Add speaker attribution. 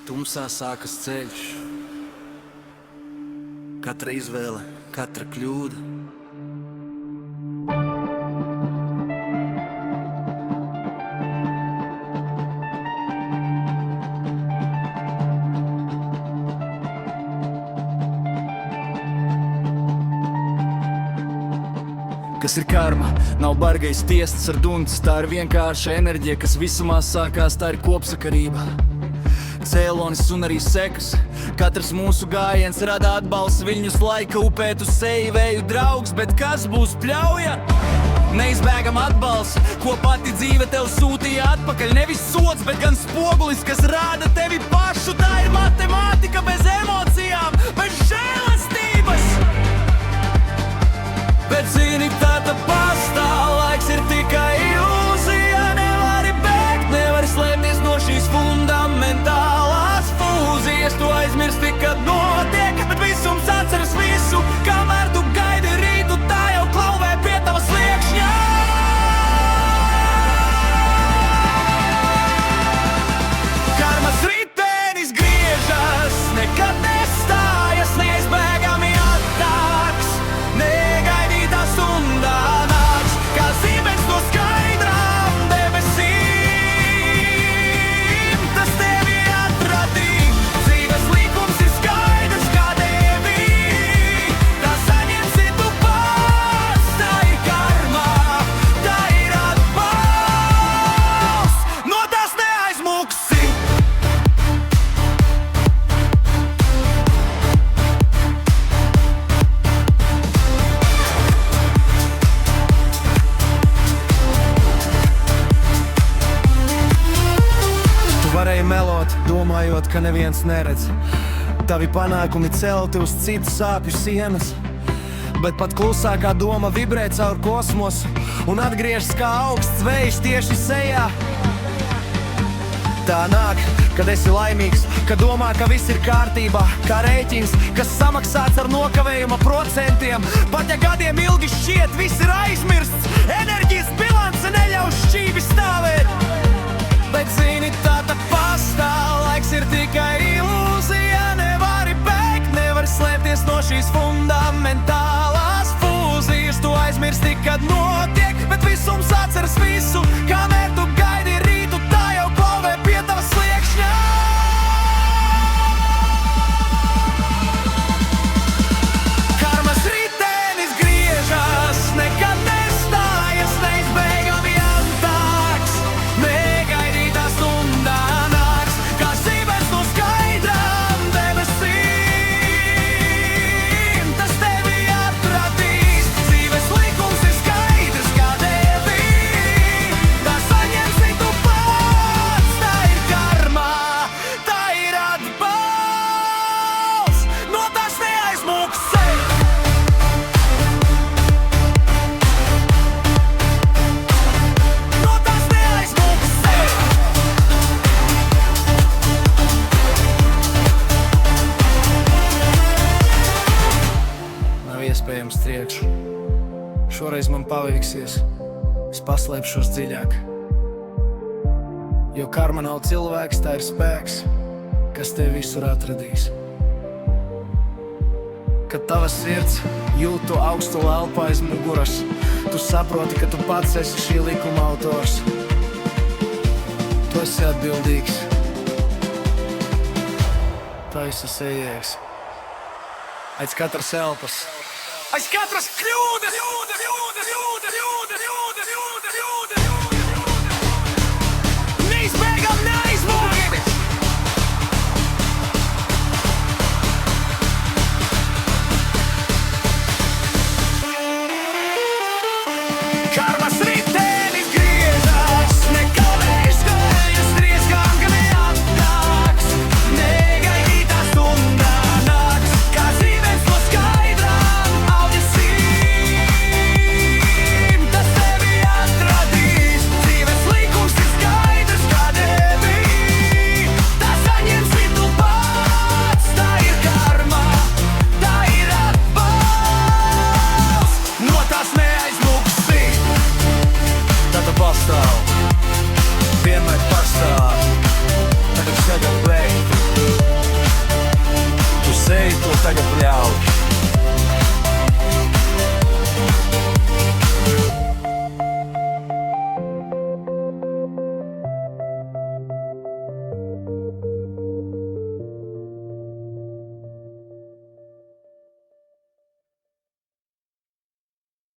Speaker 1: Tumsā sākas ceļš. Katra izvēle, katra kļūda. Kas ir karma? Nav bargais tiests ar duncis, tā ir vienkārša enerģija, kas visumā sākās, tā ir kopsakarība. Cēlonis un arī sekas. Katrs mūsu gājiens rada atbalsts viļņus laika upē, tu seji vēju draugs, bet kas būs pļauja? Neizbēgam atbalsts, ko pati dzīve tev sūtīja atpakaļ. Nevis sods, bet gan spogulis, kas rāda tevi pašu. Tā ir matemātika bez emocijām, bez žēlastības. Bet zini, tāda pastāv, laiks ir tikai ilūzija. Nevari bēgt, nevari slēpties no šīs fundamentālās fūzijas. Tu aizmirsti, kad notiek, bet visums atceras visu. Kamēr tu gaidi rītu, tā jau klauvē pie tava sliekšņa. Karmas ritenis griežas, nekad nestājas, neizbēgami attāks. Negaidītā stundā nāks, kā zīmens no skaidrām debesīm. Tas tevi atradīs, dzīves likums ir skaidrs kā Dievī. Tā saņemsi tu pats, tā ir karma, tā ir atbalsts. No tās neaizmuksi. Tu varēji melot, domājot, ka neviens neredz. Tavi panākumi celti uz citu sāpju sienas. Bet pat klusākā doma vibrē caur kosmosu un atgriežas kā augsts vējš tieši sejā. Tā nāk, kad esi laimīgs, kad domā, ka viss ir kārtībā. Kā rēķins, kas samaksāts ar nokavējuma procentiem. Pat ja gadiem ilgi šķiet, viss ir aizmirsts. Enerģijas bilance neļauj šķīvi stāvēt. Bet zini, tāda pastāv, laiks ir tikai ilūzija. Nevari bēgt, nevari slēpties no šīs fundamentālās fūzijas. Tu aizmirsti, kad notiek, bet visums atceras visu. Kamēr tu gaidi rītu, tā jau klauvē pie tava sliekšņa. Karmas ritenis griežas, nekad nestājas, neizbēgami attāks. Negaidītā stundā nāks, kā zīmens no skaidrām debesīm. Tas tevi atradīs, dzīves likums ir skaidrs kā Dievī. Tā saņemsi tu pats, tā ir karma, tā ir atbalsts. No tās neaizmuksi. No tās neaizmuksi. Nav iespējams triekšu. Šoreiz man paveiksies. Es paslēpšos dziļāk. Jo karma nav cilvēks, tā ir spēks, kas tevi visur atradīs. Kad tava sirds jūt to augstu elpu aiz muguras, tu saproti, ka tu pats esi šī likuma autors. Tu esi atbildīgs. Taisa sejies. Aiz katras elpas. Aiz katras kļūdas. Neizbēgam, neaizmūgi. Karmas ritenis griežas, nekavējas dēļas, trieskām, ka neatnāks. Negaidītā stundā nāks, kā zīmens no skaidrām audesīm. tagad bļauj.